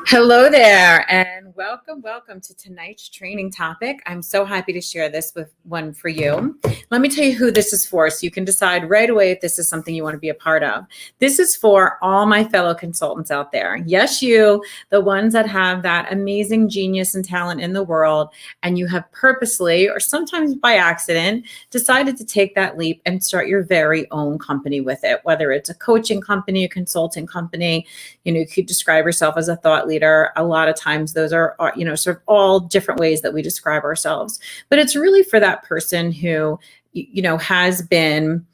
Hello there, and welcome to tonight's training topic. I'm so happy to share this with one for you. Let me tell you who this is for, so you can decide right away if this is something you want to be a part of. This is for all my fellow consultants out there. Yes, you, the ones that have that amazing genius and talent in the world, and you have purposely, or sometimes by accident, decided to take that leap and start your very own company with it, whether it's a coaching company, a consulting company. You could describe yourself as a thought leader. A lot of times those are, sort of all different ways that we describe ourselves. But it's really for that person who, has been,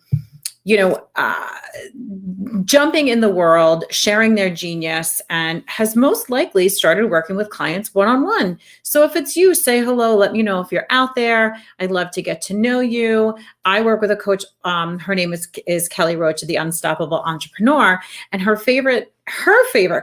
jumping in the world, sharing their genius, and has most likely started working with clients one-on-one. So if it's you, say hello, let me know if you're out there. I'd love to get to know you. I work with a coach. Her name is Kelly Roach, the Unstoppable Entrepreneur. And her favorite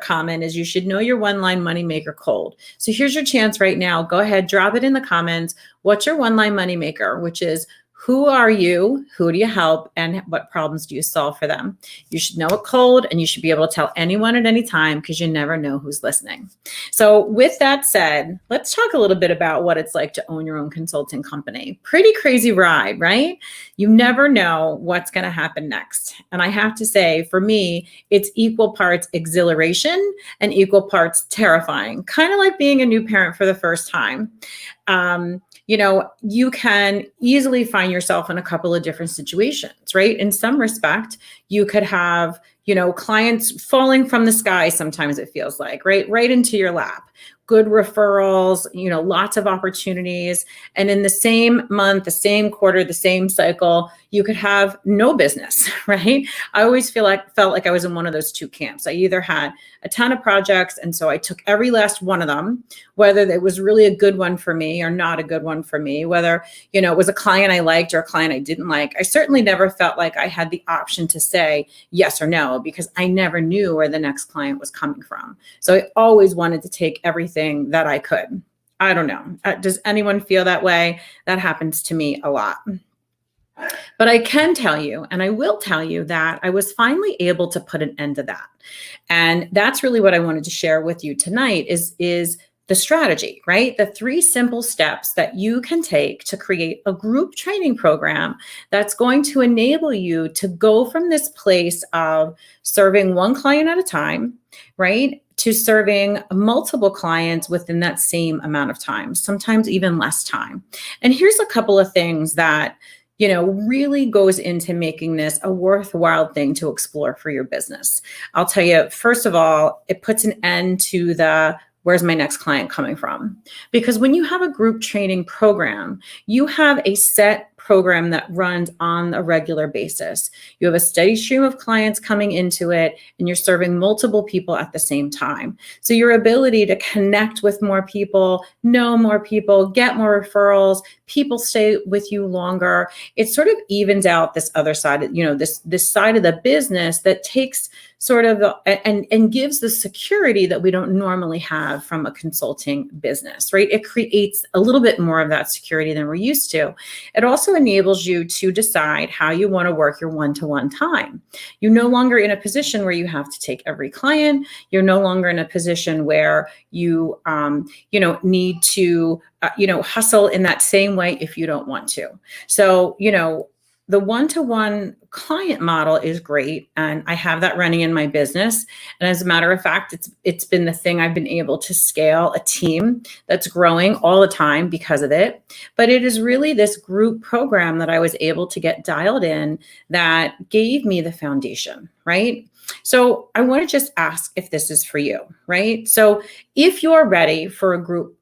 comment is, you should know your one-line moneymaker cold. So here's your chance right now. Go ahead, drop it in the comments. What's your one-line moneymaker? Which is, who are you? Who do you help? And what problems do you solve for them? You should know it cold, and you should be able to tell anyone at any time, because you never know who's listening. So with that said, let's talk a little bit about what it's like to own your own consulting company. Pretty crazy ride, right? You never know what's going to happen next. And I have to say, for me, it's equal parts exhilaration and equal parts terrifying, kind of like being a new parent for the first time. You can easily find yourself in a couple of different situations, right? In some respect, you could have, clients falling from the sky. Sometimes it feels like, right into your lap. Good referrals, lots of opportunities. And in the same month, the same quarter, the same cycle, you could have no business, right? I always felt like I was in one of those two camps. I either had a ton of projects, and so I took every last one of them, whether it was really a good one for me or not a good one for me, whether, it was a client I liked or a client I didn't like. I certainly never felt like I had the option to say yes or no, because I never knew where the next client was coming from. So I always wanted to take everything that I could. I don't know. Does anyone feel that way? That happens to me a lot. But I can tell you, and I will tell you, that I was finally able to put an end to that. And that's really what I wanted to share with you tonight is the strategy, right? The 3 simple steps that you can take to create a group training program that's going to enable you to go from this place of serving one client at a time, right, to serving multiple clients within that same amount of time, sometimes even less time. And here's a couple of things that really goes into making this a worthwhile thing to explore for your business. I'll tell you, first of all, it puts an end to the where's my next client coming from? Because when you have a group training program, you have a set program that runs on a regular basis. You have a steady stream of clients coming into it, and you're serving multiple people at the same time. So your ability to connect with more people, know more people, get more referrals, people stay with you longer. It sort of evens out this other side, this side of the business that takes sort of and gives the security that we don't normally have from a consulting business, right? It creates a little bit more of that security than we're used to. It also enables you to decide how you want to work your one-to-one time. You're no longer in a position where you have to take every client. You're no longer in a position where you, need to, hustle in that same way if you don't want to. So, the one-to-one client model is great, and I have that running in my business. And as a matter of fact, it's been the thing I've been able to scale a team that's growing all the time because of it. But it is really this group program that I was able to get dialed in that gave me the foundation, right? So I want to just ask if this is for you, right? So if you're ready for a group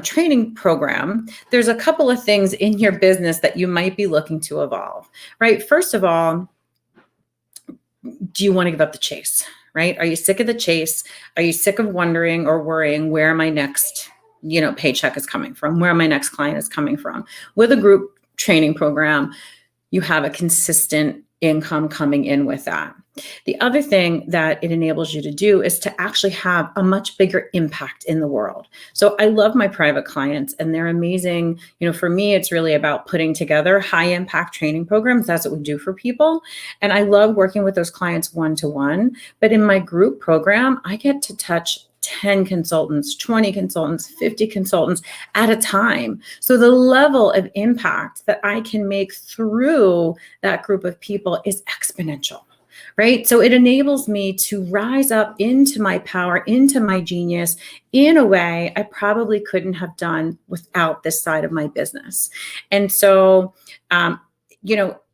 training program, there's a couple of things in your business that you might be looking to evolve, right? First of all, do you want to give up the chase, right? Are you sick of the chase? Are you sick of wondering or worrying where my next, paycheck is coming from, where my next client is coming from? With a group training program, you have a consistent income coming in with that. The other thing that it enables you to do is to actually have a much bigger impact in the world. So I love my private clients and they're amazing. For me, it's really about putting together high impact training programs. That's what we do for people. And I love working with those clients one-to-one. But in my group program, I get to touch 10 consultants, 20 consultants, 50 consultants at a time. So the level of impact that I can make through that group of people is exponential. Right? So it enables me to rise up into my power, into my genius in a way I probably couldn't have done without this side of my business. And so,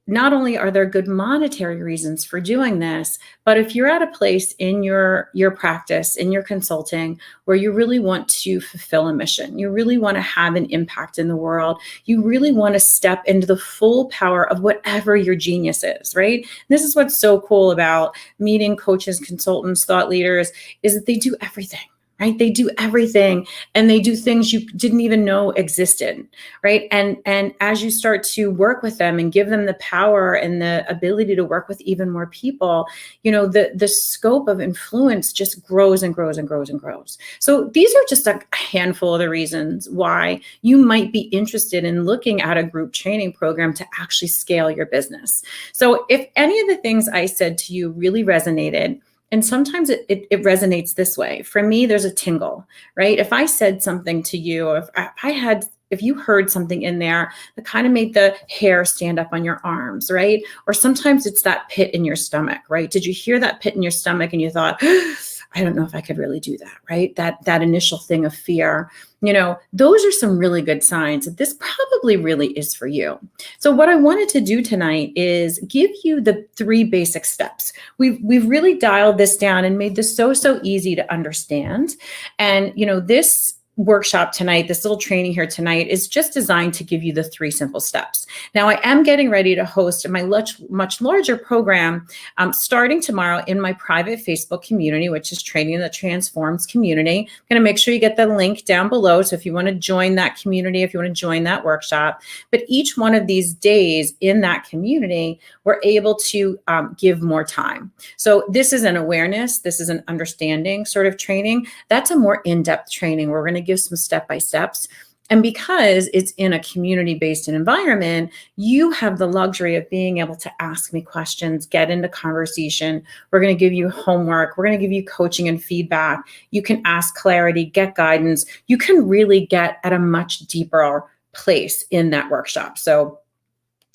not only are there good monetary reasons for doing this, but if you're at a place in your practice, in your consulting, where you really want to fulfill a mission, you really want to have an impact in the world, you really want to step into the full power of whatever your genius is, right? This is what's so cool about meeting coaches, consultants, thought leaders, is that they do everything. Right? They do everything and they do things you didn't even know existed, right? And as you start to work with them and give them the power and the ability to work with even more people, the scope of influence just grows and grows and grows and grows. So these are just a handful of the reasons why you might be interested in looking at a group training program to actually scale your business. So if any of the things I said to you really resonated, and sometimes it resonates this way. For me, there's a tingle, right? If I said something to you, if you heard something in there that kind of made the hair stand up on your arms, right? Or sometimes it's that pit in your stomach, right? Did you hear that pit in your stomach and you thought, I don't know if I could really do that, right? That initial thing of fear, those are some really good signs that this probably really is for you. So what I wanted to do tonight is give you the 3 basic steps. We've really dialed this down and made this so easy to understand. And, this workshop tonight, this little training here tonight is just designed to give you the 3 simple steps. Now I am getting ready to host my much larger program starting tomorrow in my private Facebook community, which is Training That Transforms Community. I'm going to make sure you get the link down below. So if you want to join that community, if you want to join that workshop, but each one of these days in that community, we're able to give more time. So this is an awareness, this is an understanding sort of training. That's a more in-depth training. We're going to give some step-by-steps. And because it's in a community-based environment, you have the luxury of being able to ask me questions, get into conversation. We're going to give you homework. We're going to give you coaching and feedback. You can ask clarity, get guidance. You can really get at a much deeper place in that workshop. So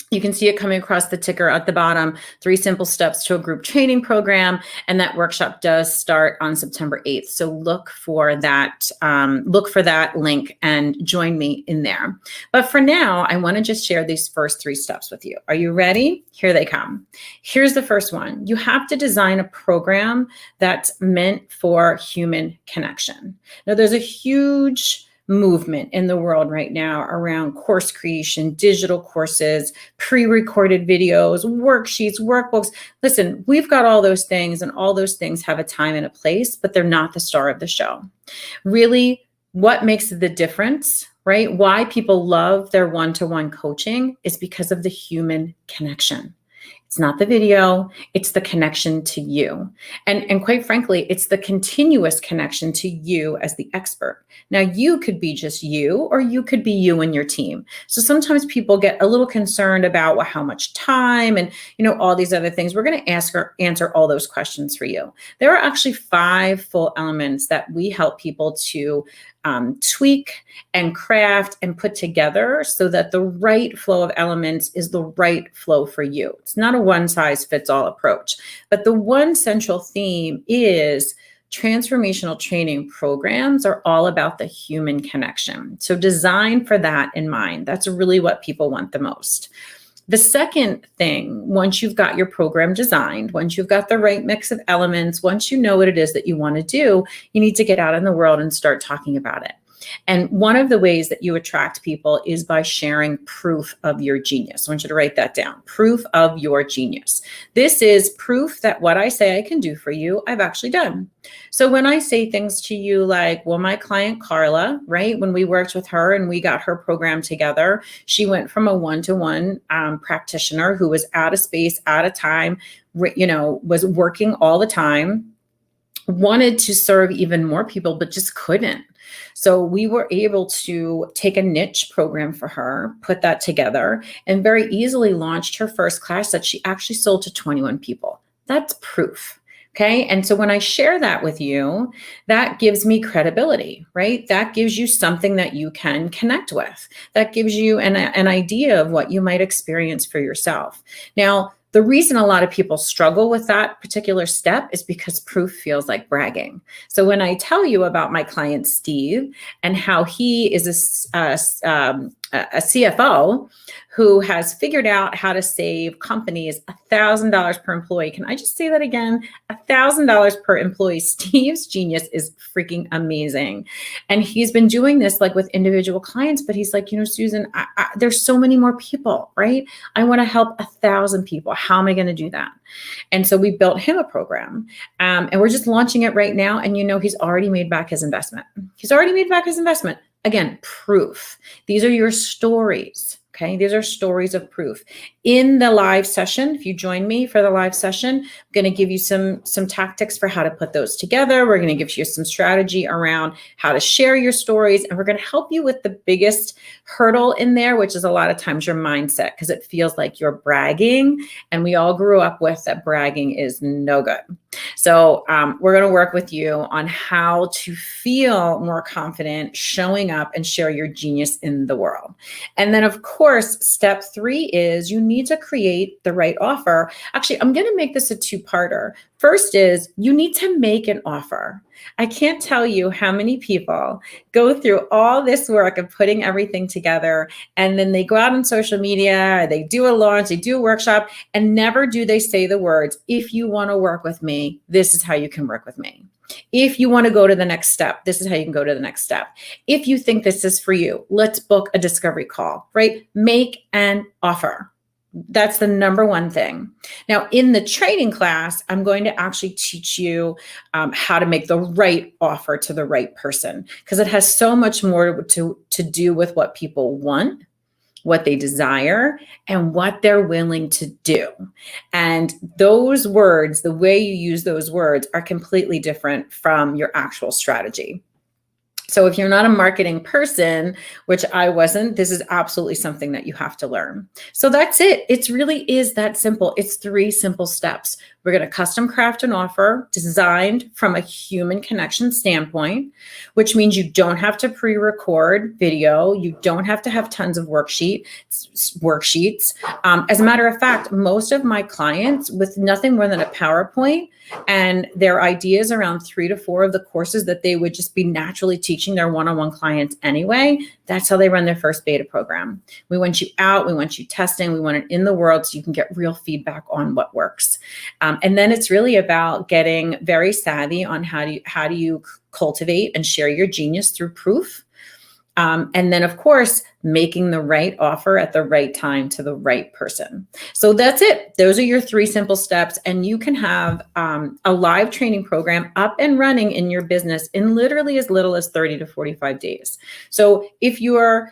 you can see it coming across the ticker at the bottom, 3 simple steps to a group training program. And that workshop does start on September 8th. So look for that link and join me in there. But for now, I want to just share these first 3 steps with you. Are you ready? Here they come. Here's the first one. You have to design a program that's meant for human connection. Now, there's a huge movement in the world right now around course creation, digital courses, pre-recorded videos, worksheets, workbooks. Listen, we've got all those things and all those things have a time and a place, but they're not the star of the show. Really, what makes the difference, right? Why people love their one-to-one coaching is because of the human connection. It's not the video, it's the connection to you. And quite frankly, it's the continuous connection to you as the expert. Now, you could be just you, or you could be you and your team. So sometimes people get a little concerned about, well, how much time and, all these other things. We're going to answer all those questions for you. There are actually 5 full elements that we help people to tweak and craft and put together so that the right flow of elements is the right flow for you. It's not a one-size-fits-all approach, but the one central theme is transformational training programs are all about the human connection. So design for that in mind. That's really what people want the most. The second thing, once you've got your program designed, once you've got the right mix of elements, once you know what it is that you want to do, you need to get out in the world and start talking about it. And one of the ways that you attract people is by sharing proof of your genius. I want you to write that down. Proof of your genius. This is proof that what I say I can do for you, I've actually done. So when I say things to you like, well, my client Carla, right, when we worked with her and we got her program together, she went from a one-to-one practitioner who was out of space, out of time, was working all the time, wanted to serve even more people, but just couldn't. So we were able to take a niche program for her, put that together, and very easily launched her first class that she actually sold to 21 people. That's proof. Okay. And so when I share that with you, that gives me credibility, right? That gives you something that you can connect with. That gives you an idea of what you might experience for yourself. Now, the reason a lot of people struggle with that particular step is because proof feels like bragging. So when I tell you about my client, Steve, and how he is a CFO who has figured out how to save companies $1,000 per employee. Can I just say that again? $1,000 per employee. Steve's genius is freaking amazing. And he's been doing this like with individual clients, but he's like, Susan, there's so many more people, right? I want to help 1,000 people. How am I going to do that? And so we built him a program and we're just launching it right now. And he's already made back his investment. Again, proof. These are your stories. Okay, these are stories of proof. In the live session, if you join me for the live session, I'm going to give you some tactics for how to put those together. We're going to give you some strategy around how to share your stories, and we're going to help you with the biggest hurdle in there, which is a lot of times your mindset, because it feels like you're bragging, and we all grew up with that bragging is no good. So we're going to work with you on how to feel more confident showing up and share your genius in the world. And then, of course, step 3 is you need to create the right offer. Actually, I'm going to make this a 2-parter. First is you need to make an offer. I can't tell you how many people go through all this work of putting everything together, and then they go out on social media, or they do a launch, they do a workshop, and never do they say the words, if you want to work with me, this is how you can work with me. If you want to go to the next step, this is how you can go to the next step. If you think this is for you, let's book a discovery call, right? Make an offer. That's the number one thing. Now, in the training class, I'm going to actually teach you how to make the right offer to the right person, because it has so much more to do with what people want, what they desire, and what they're willing to do. And those words, the way you use those words, are completely different from your actual strategy. So if you're not a marketing person, which I wasn't, this is absolutely something that you have to learn. So that's it. It really is that simple. It's 3 simple steps. We're going to custom craft an offer designed from a human connection standpoint, which means you don't have to pre-record video. You don't have to have tons of worksheets. As a matter of fact, most of my clients, with nothing more than a PowerPoint and their ideas around 3 to 4 of the courses that they would just be naturally teaching their one-on-one clients anyway, that's how they run their first beta program. We want you out, we want you testing, we want it in the world so you can get real feedback on what works. And then it's really about getting very savvy on how do you cultivate and share your genius through proof. And then, of course, making the right offer at the right time to the right person. So that's it. Those are your 3 simple steps. And you can have a live training program up and running in your business in literally as little as 30 to 45 days. So if you're,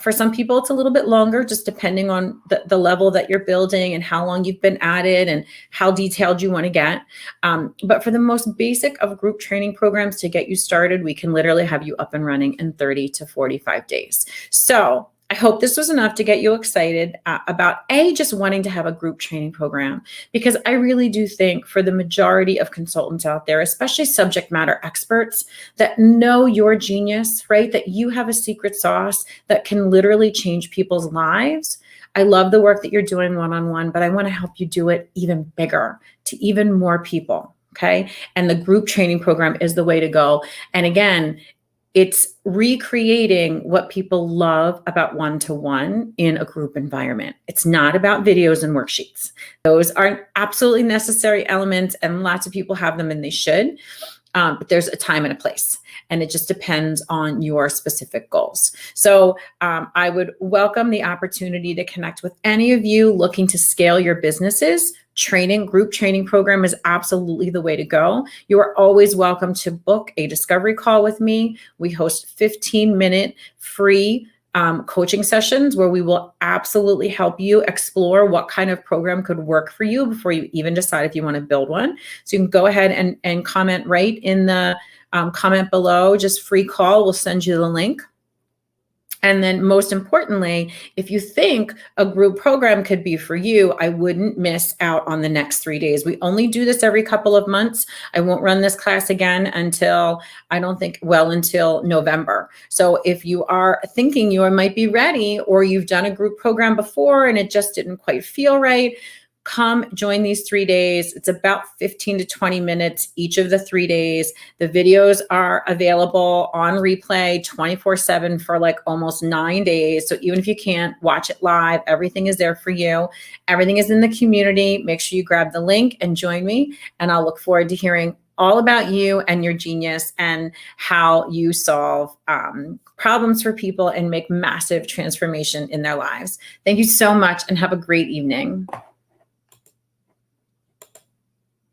for some people, it's a little bit longer, just depending on the level that you're building and how long you've been at it and how detailed you want to get. But for the most basic of group training programs to get you started, we can literally have you up and running in 30 to 45 days. So I hope this was enough to get you excited about just wanting to have a group training program, because I really do think for the majority of consultants out there, especially subject matter experts that know your genius, right? That you have a secret sauce that can literally change people's lives. I love the work that you're doing one-on-one, but I want to help you do it even bigger to even more people. Okay. And the group training program is the way to go. And again, it's recreating what people love about one-to-one in a group environment. It's not about videos and worksheets. Those are absolutely necessary elements, and lots of people have them, and they should. but there's a time and a place, and it just depends on your specific goals. So I would welcome the opportunity to connect with any of you looking to scale your businesses. Group training program is absolutely the way to go. You are always welcome to book a discovery call with me. We host 15-minute free coaching sessions where we will absolutely help you explore what kind of program could work for you before you even decide if you want to build one. So you can go ahead and comment right in the comment below, just free call. We'll send you the link. And then most importantly, if you think a group program could be for you, I wouldn't miss out on the next 3 days. We only do this every couple of months. I won't run this class again until until November. So if you are thinking you might be ready, or you've done a group program before and it just didn't quite feel right, come join these 3 days. It's about 15 to 20 minutes each of the 3 days. The videos are available on replay 24/7 for like almost 9 days. So even if you can't watch it live, everything is there for you. Everything is in the community. Make sure you grab the link and join me. And I'll look forward to hearing all about you and your genius and how you solve problems for people and make massive transformation in their lives. Thank you so much and have a great evening.